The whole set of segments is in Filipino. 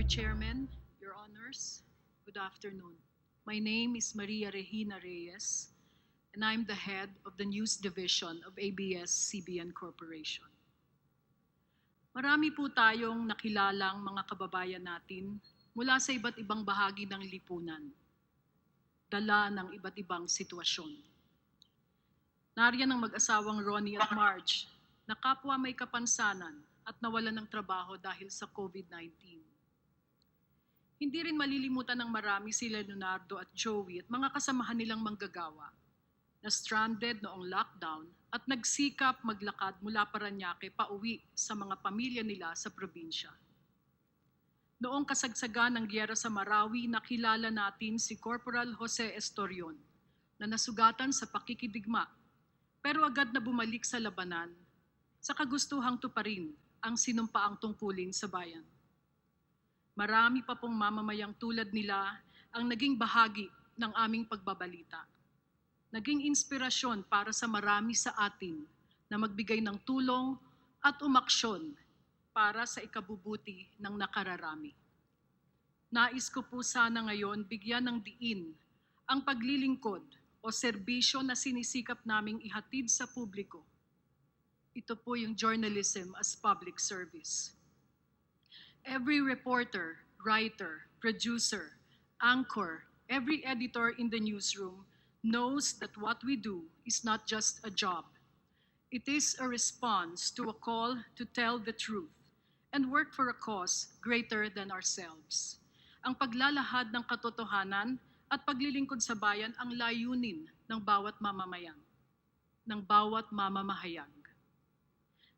Chairman, Your Honors, good afternoon. My name is Maria Regina Reyes, and I'm the head of the News Division of ABS-CBN Corporation. Marami po tayong nakilalang mga kababayan natin mula sa iba't ibang bahagi ng lipunan, dala ng iba't ibang sitwasyon. Nariyan ang mag-asawang Ronnie at Marge na kapwa may kapansanan at nawalan ng trabaho dahil sa COVID-19. Hindi rin malilimutan ng marami sila Leonardo at Joey at mga kasamahan nilang manggagawa na stranded noong lockdown at nagsikap maglakad mula Parañaque pauwi sa mga pamilya nila sa probinsya. Noong kasagsagan ng giyera sa Marawi, nakilala natin si Corporal Jose Estorion na nasugatan sa pakikidigma pero agad na bumalik sa labanan sa kagustuhang tuparin ang sinumpaang tungkulin sa bayan. Marami pa pong mamamayang tulad nila ang naging bahagi ng aming pagbabalita. Naging inspirasyon para sa marami sa atin na magbigay ng tulong at umaksyon para sa ikabubuti ng nakararami. Nais ko po sana ngayon bigyan ng diin ang paglilingkod o serbisyo na sinisikap naming ihatid sa publiko. Ito po yung journalism as public service. Every reporter, writer, producer, anchor, every editor in the newsroom knows that what we do is not just a job. It is a response to a call to tell the truth and work for a cause greater than ourselves. Ang paglalahad ng katotohanan at paglilingkod sa bayan ang layunin ng bawat mamamayan, ng bawat mamamahayag.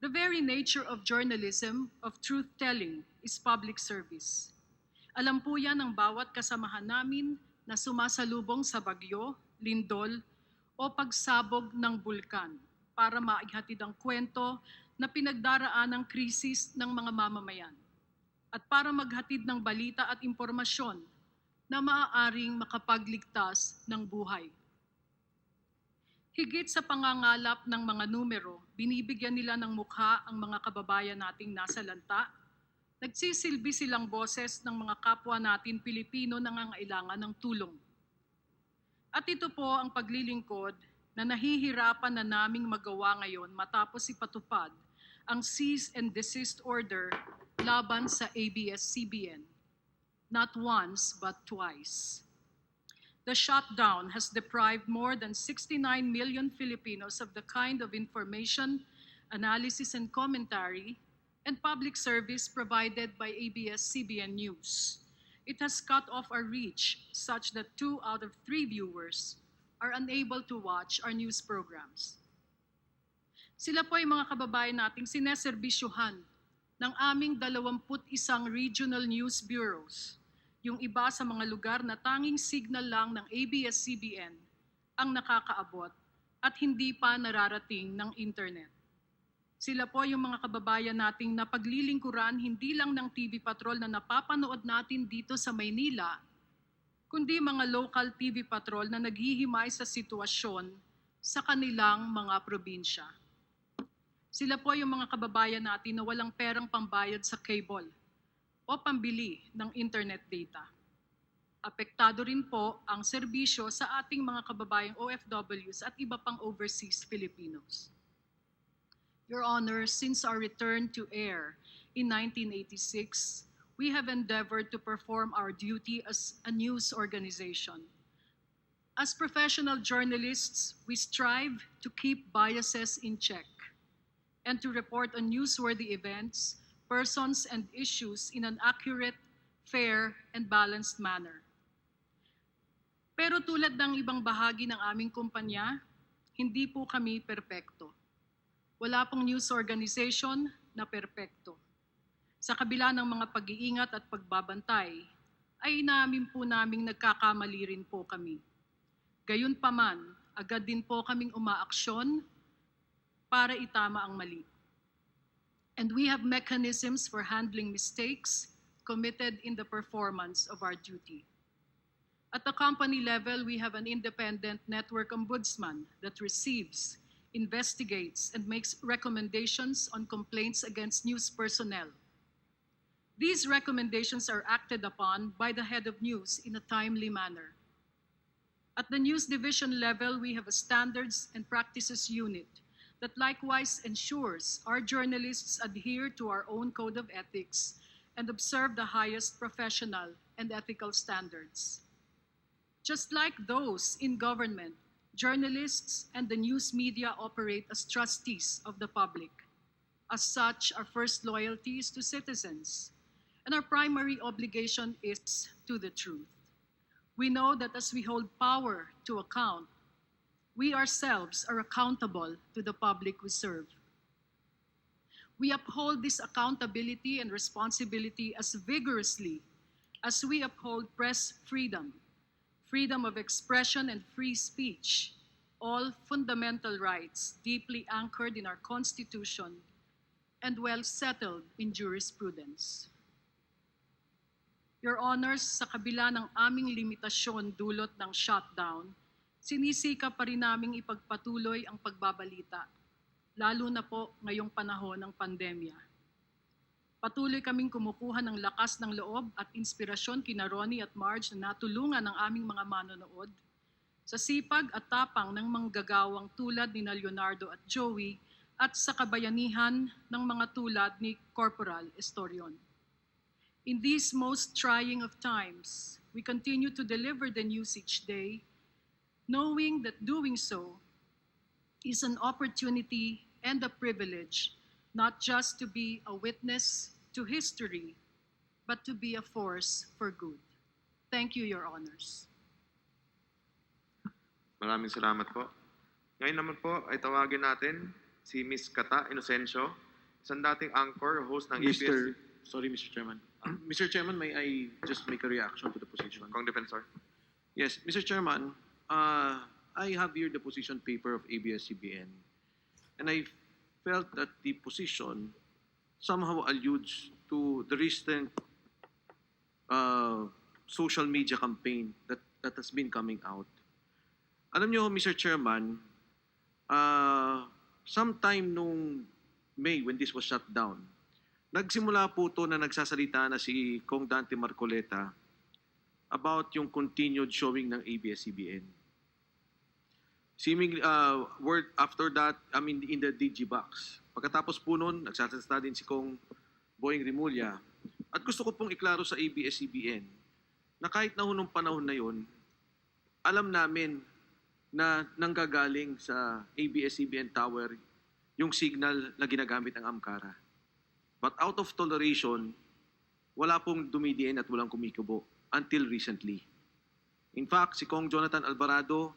The very nature of journalism, of truth-telling, is public service. Alam po yan ng bawat kasamahan namin na sumasalubong sa bagyo, lindol, o pagsabog ng bulkan para maihatid ang kwento na pinagdaraan ng krisis ng mga mamamayan at para maghatid ng balita at impormasyon na maaaring makapagligtas ng buhay. Higit sa pangangalap ng mga numero, binibigyan nila ng mukha ang mga kababayan nating nasa lanta. Nagsisilbi silang boses ng mga kapwa natin Pilipino na nangangailangan ng tulong. At ito po ang paglilingkod na nahihirapan na naming magawa ngayon matapos ipatupad ang cease and desist order laban sa ABS-CBN. Not once, but twice. The shutdown has deprived more than 69 million Filipinos of the kind of information, analysis and commentary, and public service provided by ABS-CBN News. It has cut off our reach such that 2 out of 3 viewers are unable to watch our news programs. Sila po ay mga kababayan nating sineserbisyuhan ng aming 21 regional news bureaus, yung iba sa mga lugar na tanging signal lang ng ABS-CBN ang nakakaabot at hindi pa nararating ng internet. Sila po yung mga kababayan nating napaglilingkuran hindi lang ng TV Patrol na napapanood natin dito sa Maynila, kundi mga local TV Patrol na naghihimay sa sitwasyon sa kanilang mga probinsya. Sila po yung mga kababayan natin na walang perang pambayad sa cable o pambili ng internet data. Apektado rin po ang serbisyo sa ating mga kababayang OFWs at iba pang overseas Filipinos. Your Honor, since our return to air in 1986, we have endeavored to perform our duty as a news organization. As professional journalists, we strive to keep biases in check and to report on newsworthy events, persons and issues in an accurate, fair, and balanced manner. Pero tulad ng ibang bahagi ng aming kumpanya, hindi po kami perpekto. Wala pong news organization na perpekto. Sa kabila ng mga pag-iingat at pagbabantay, ay inamin po naming nagkakamali rin po kami. Gayunpaman, agad din po kaming umaaksyon para itama ang mali. And we have mechanisms for handling mistakes committed in the performance of our duty. At the company level, we have an independent network ombudsman that receives, investigates, and makes recommendations on complaints against news personnel. These recommendations are acted upon by the head of news in a timely manner. At the news division level, we have a standards and practices unit that likewise ensures our journalists adhere to our own code of ethics and observe the highest professional and ethical standards. Just like those in government, journalists and the news media operate as trustees of the public. As such, our first loyalty is to citizens, and our primary obligation is to the truth. We know that as we hold power to account, we ourselves are accountable to the public we serve. We uphold this accountability and responsibility as vigorously as we uphold press freedom, freedom of expression and free speech, all fundamental rights deeply anchored in our Constitution and well settled in jurisprudence. Your Honors, sa kabila ng aming limitasyon dulot ng shutdown, sinisika pa rin naming ipagpatuloy ang pagbabalita, lalo na po ngayong panahon ng pandemya. Patuloy kaming kumukuha ng lakas ng loob at inspirasyon kina Ronnie at Marge na natulungan ng aming mga manonood sa sipag at tapang ng manggagawang tulad ni Leonardo at Joey at sa kabayanihan ng mga tulad ni Corporal Estorion. In these most trying of times, we continue to deliver the news each day, knowing that doing so is an opportunity and a privilege not just to be a witness to history, but to be a force for good. Thank you, Your Honors. Maraming salamat po. Ngayon naman po ay tawagin natin si Ms. Kata Inocencio, isang dating anchor, host ng ABS. Sorry, Mr. Chairman. Mr. Chairman, may I just make a reaction to the position? Kong Defensor. Yes, Mr. Chairman, I have here the position paper of ABS-CBN, and I felt that the position somehow alludes to the recent social media campaign that has been coming out. Alam niyo, Mr. Chairman, sometime nung May when this was shut down, nagsimula po to na nagsasalita na si Kong Dante Marcoleta about yung continued showing ng ABS-CBN. Seemingly, word after that, in the DigiBox. Pagkatapos po nun, nagsasalita din si Kong Boying Rimulya. At gusto ko pong iklaro sa ABS-CBN na kahit na nung panahon na yon, alam namin na nanggagaling sa ABS-CBN Tower yung signal na ginagamit ng Amkara. But out of toleration, wala pong dumidiin at walang kumikibo until recently. In fact, si Kong Jonathan Alvarado,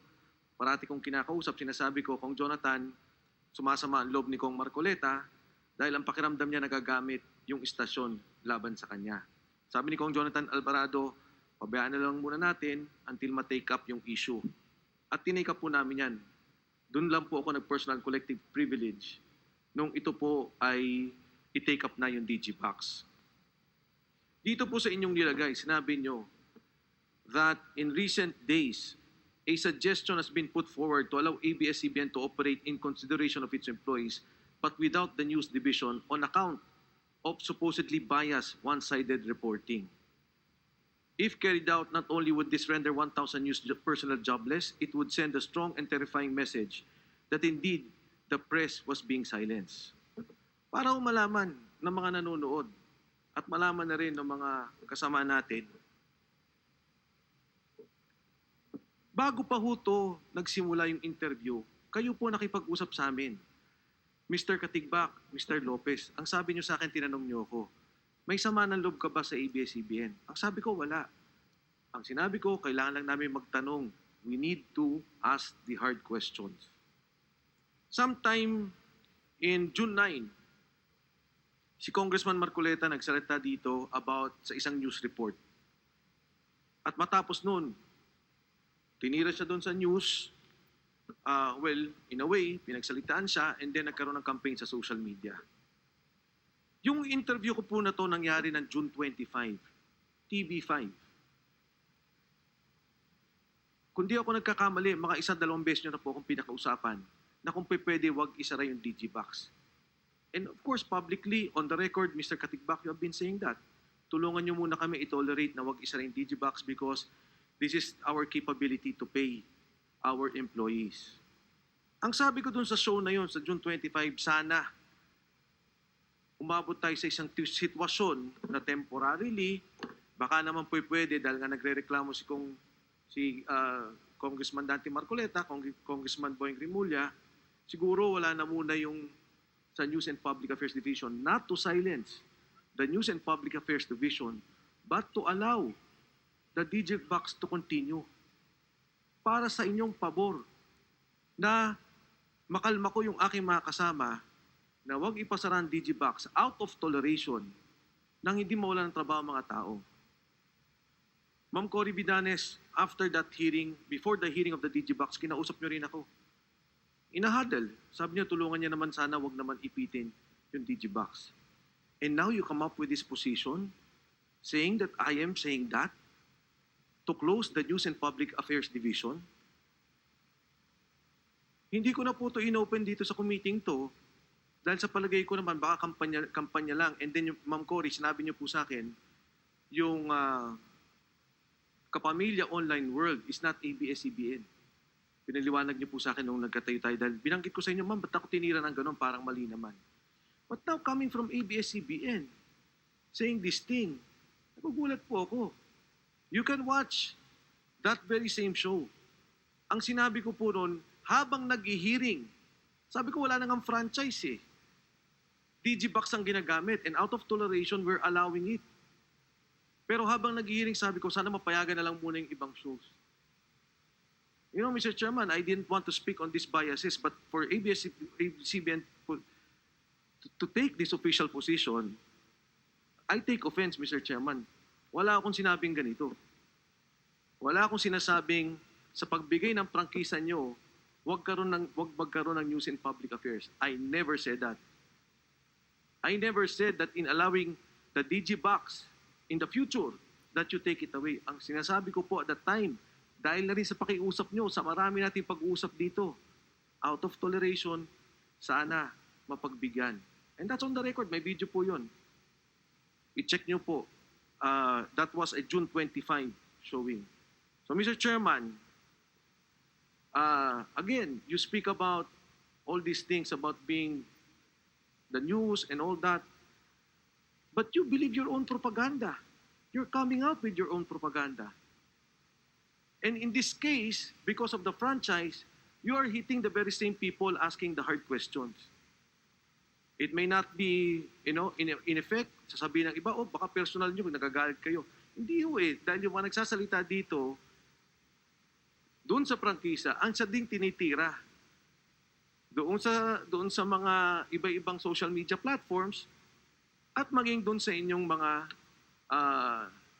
parati kong kinakausap, sinasabi ko, Kong Jonathan, sumasama ang loob ni Kong Marcoleta dahil ang pakiramdam niya nagagamit yung istasyon laban sa kanya. Sabi ni Kong Jonathan Alvarado, pabayaan na lang muna natin until ma-take up yung issue. At tinake up po namin yan. Doon lang po ako nag-personal collective privilege nung ito po ay i-take up na yung DigiBox. Dito po sa inyong nilagay, sinabi nyo that in recent days, a suggestion has been put forward to allow ABS-CBN to operate in consideration of its employees but without the news division on account of supposedly biased, one-sided reporting. If carried out, not only would this render 1,000 news personnel jobless, it would send a strong and terrifying message that indeed the press was being silenced. Para malaman ng mga nanonood at malaman na rin ng mga kasama natin, bago pa ho to nagsimula yung interview, kayo po nakipag-usap sa amin. Mr. Katigbak, Mr. Lopez, ang sabi nyo sa akin, tinanong nyo ako, may sama ng loob ka ba sa ABS-CBN? Ang sabi ko, wala. Ang sinabi ko, kailangan lang namin magtanong. We need to ask the hard questions. Sometime in June 9, si Congressman Marcoleta nagsalita dito about sa isang news report. At matapos nun, tinira siya doon sa news, in a way, pinagsalitaan siya, and then nagkaroon ng campaign sa social media. Yung interview ko po na to nangyari ng June 25, TV5. Kung di ako nagkakamali, mga 1-2 beses nyo na po akong pinakausapan na kung pwede wag isara yung DigiBox. And of course, publicly, on the record, Mr. Katigbak, you have been saying that. tulungan nyo muna kami i-tolerate na wag isa rin digibox because this is our capability to pay our employees. Ang sabi ko dun sa show na yun, sa June 25, sana umabot tayo sa isang sitwasyon na temporarily, baka naman pwede dahil nga nagre-reklamo si Congressman Dante Marcoleta, Congressman Boying Rimulya, siguro wala na muna yung sa News and Public Affairs Division, not to silence the News and Public Affairs Division, but to allow the digibox to continue para sa inyong pabor na makalma ko yung aking mga kasama na huwag ipasara ang digibox out of toleration nang hindi mawala ng trabaho ang mga tao. Ma'am Cory Vidanes, after that hearing, before the hearing of the digibox, kinausap nyo rin ako. Inahadal. Sabi niya, tulungan niya naman sana, wag naman ipitin yung digibox. And now you come up with this position saying that I am saying that to close the News and Public Affairs Division. Hindi ko na po ito inopen dito sa committee to dahil sa palagay ko naman baka kampanya lang. And then yung Ma'am Cory, sinabi niyo po sa akin, yung Kapamilya Online World is not ABS-CBN. Pinaliwanag niyo po sa akin nung nagkatayo tayo dahil binanggit ko sa inyo, ma'am, ba't ako tinira ng ganun? Parang mali naman. But now coming from ABS-CBN, saying this thing, nagugulat po ako. You can watch that very same show. Ang sinabi ko po noon, habang nag-hearing, sabi ko wala nang franchise eh. Digibox ang ginagamit and out of toleration, we're allowing it. Pero habang nag-hearing, sabi ko, sana mapayagan na lang muna yung ibang shows. You know, Mr. Chairman, I didn't want to speak on these biases, but for ABS-CBN to take this official position, I take offense, Mr. Chairman. Wala akong sinabing ganito. Wala akong sinasabing sa pagbigay ng prangkisa nyo, wag magkaroon ng News and Public Affairs. I never said that. I never said that in allowing the digibox in the future that you take it away. Ang sinasabi ko po at that time, dahil na rin sa pakiusap nyo, sa marami nating pag-uusap dito, out of toleration, sana mapagbigyan. And that's on the record, may video po yun. I-check nyo po. That was a June 25 showing. So Mr. Chairman, again, you speak about all these things about being the news and all that, but you believe your own propaganda. You're coming out with your own propaganda. And in this case, because of the franchise, you are hitting the very same people asking the hard questions. It may not be, in effect, sasabihin ng iba, baka personal nyo, nagagalit kayo. Hindi ho eh, dahil yung mga nagsasalita dito, doon sa prangkisa, ang siya ding tinitira. Doon sa mga iba-ibang social media platforms, at maging doon sa inyong mga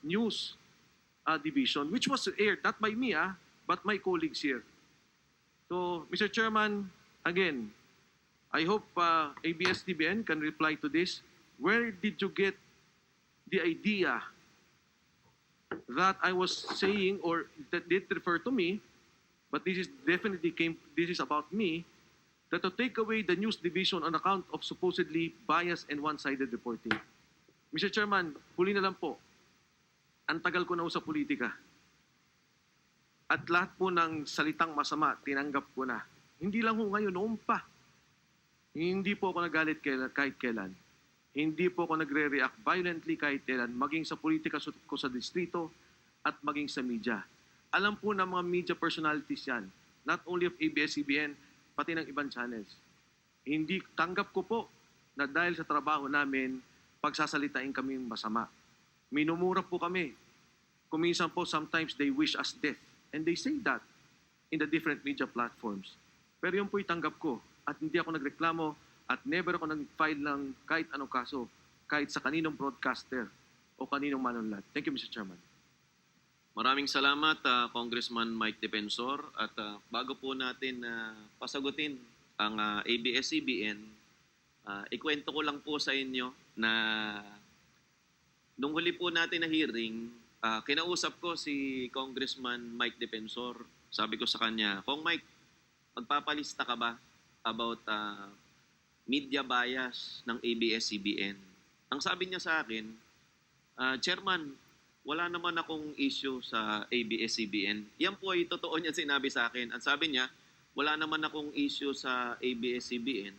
news division, which was aired not by me, but my colleagues here. So, Mr. Chairman, again, I hope ABS-CBN can reply to this. Where did you get the idea that I was saying, or that did refer to me, but this is about me, that to take away the news division on account of supposedly biased and one-sided reporting. Mr. Chairman, huli na lang po. Ang tagal ko na sa politika. At lahat po ng salitang masama, tinanggap ko na. Hindi lang ho ngayon, noon pa. Hindi po ako nagalit kahit kailan. Hindi po ako nagre-react violently kahit kailan, maging sa politika ko sa distrito at maging sa media. Alam po ng mga media personalities yan, not only of ABS-CBN, pati ng ibang channels. Hindi tanggap ko po na dahil sa trabaho namin, pagsasalitain kami masama. Minumura po kami. Kuminsan po, sometimes they wish us death. And they say that in the different media platforms. Pero yun po itanggap ko. At hindi ako nagreklamo at never ako nag-file ng kahit anong kaso, kahit sa kaninong broadcaster o kaninong manunlat. Thank you, Mr. Chairman. Maraming salamat, Congressman Mike Defensor. At bago po natin pasagutin ang ABS-CBN, ikwento ko lang po sa inyo na nung huli po natin na hearing, kinausap ko si Congressman Mike Defensor. Sabi ko sa kanya, Kong Mike, magpapalista ka ba about media bias ng ABS-CBN? Ang sabi niya sa akin, Chairman, wala naman akong issue sa ABS-CBN. Yan po ay totoo niya sinabi sa akin. Ang sabi niya, wala naman akong issue sa ABS-CBN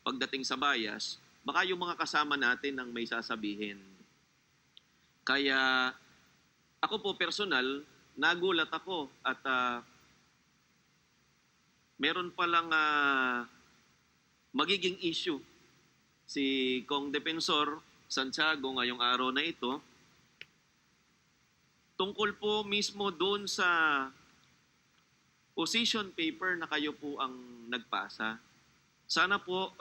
pagdating sa bias. Baka yung mga kasama natin ang may sasabihin. Kaya ako po personal, nagulat ako at meron palang magiging issue si Kong Defensor Santiago ngayong araw na ito tungkol po mismo doon sa position paper na kayo po ang nagpasa. Sana po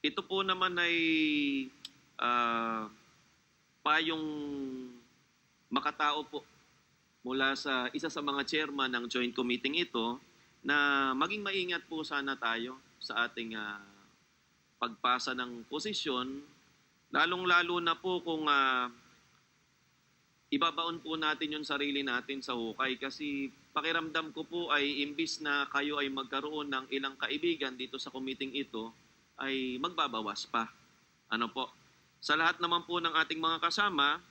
ito po naman ay payong makatao po mula sa isa sa mga chairman ng joint committee ito na maging maingat po sana tayo sa ating pagpasa ng posisyon, lalong-lalo na po kung ibabaon po natin yung sarili natin sa hukay kasi pakiramdam ko po ay imbis na kayo ay magkaroon ng ilang kaibigan dito sa committee ito ay magbabawas pa. Ano po? Sa lahat naman po ng ating mga kasama,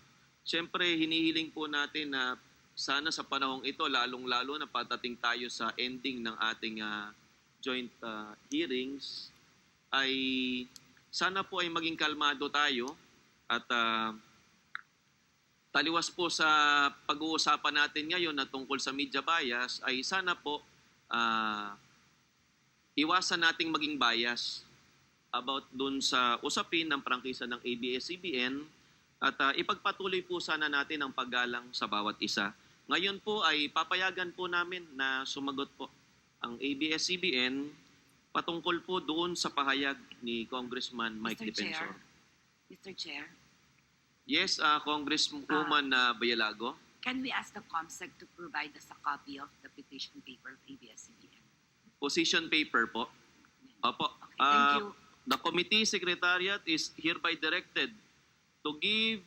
siyempre hinihiling po natin na sana sa panahong ito, lalong-lalo na patating tayo sa ending ng ating joint hearings, ay sana po ay maging kalmado tayo at taliwas po sa pag-uusapan natin ngayon na tungkol sa media bias, ay sana po iwasan nating maging bias about dun sa usapin ng prangkisa ng ABS-CBN at ipagpatuloy po sana natin ang paggalang sa bawat isa. Ngayon po ay papayagan po namin na sumagot po ang ABS-CBN patungkol po doon sa pahayag ni Congressman Mike Defensor. Mr. Chair, Yes, Congresswoman Bayalago. can we ask the COMSEC to provide us a copy of the petition paper of ABS-CBN? Position paper po. Opo. Okay, thank you. The committee secretariat is hereby directed to give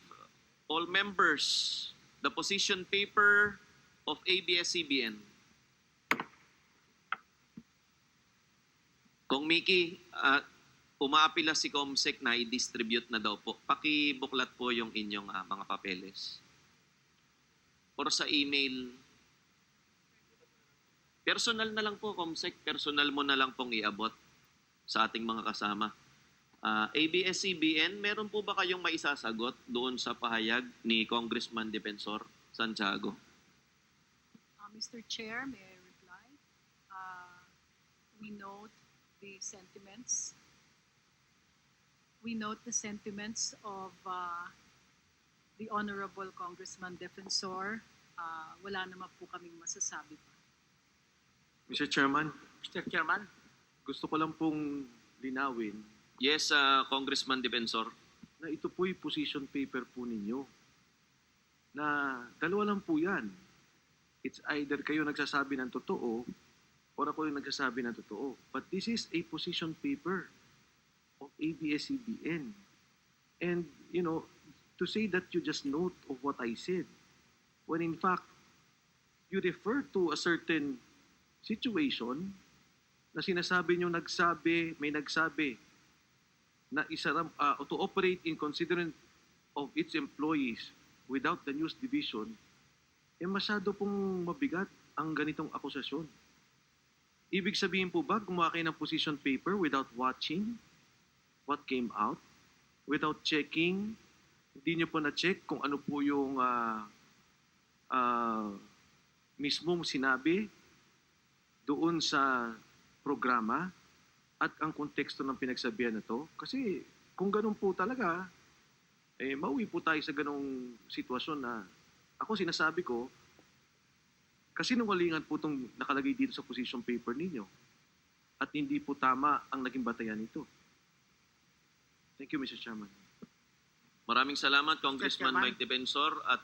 all members the position paper of ABS-CBN. Kung Mickey, umaapila si COMSEC na i-distribute na daw po. Pakibuklat po yung inyong mga papeles. Or sa email. Personal na lang po, COMSEC. Personal mo na lang pong iabot sa ating mga kasama. ABS-CBN, meron po ba kayong maisasagot doon sa pahayag ni Congressman Defensor Santiago? Mr. Chair, may I reply? We note the sentiments. We note the sentiments of the Honorable Congressman Defensor. Wala naman po kaming masasabi pa. Mr. Chairman, Mr. Chairman, gusto ko lang pong linawin Yes, Congressman Defensor. na ito po'y position paper po ninyo. Na dalawa lang po yan. It's either kayo nagsasabi ng totoo or ako yung nagsasabi ng totoo. But this is a position paper of ABS-CBN. And, you know, to say that you just note of what I said, when in fact, you refer to a certain situation na sinasabi nyo may nagsabi na to operate in considerance of its employees without the news division, masyado pong mabigat ang ganitong akusasyon. Ibig sabihin po ba, gumawa kayo ng position paper without watching what came out, without checking, hindi nyo po na-check kung ano po yung mismong sinabi doon sa programa at ang konteksto ng pinagsabihan na to? Kasi kung ganun po talaga, mauwi po tayo sa ganung sitwasyon na ako sinasabi ko, kasinungalingan po itong nakalagay dito sa position paper ninyo at hindi po tama ang naging batayan nito. Thank you, Mr. Chairman. Maraming salamat, Congressman Chairman. Mike Defensor. At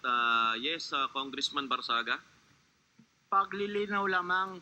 yes, Congressman Barsaga. paglilinaw lamang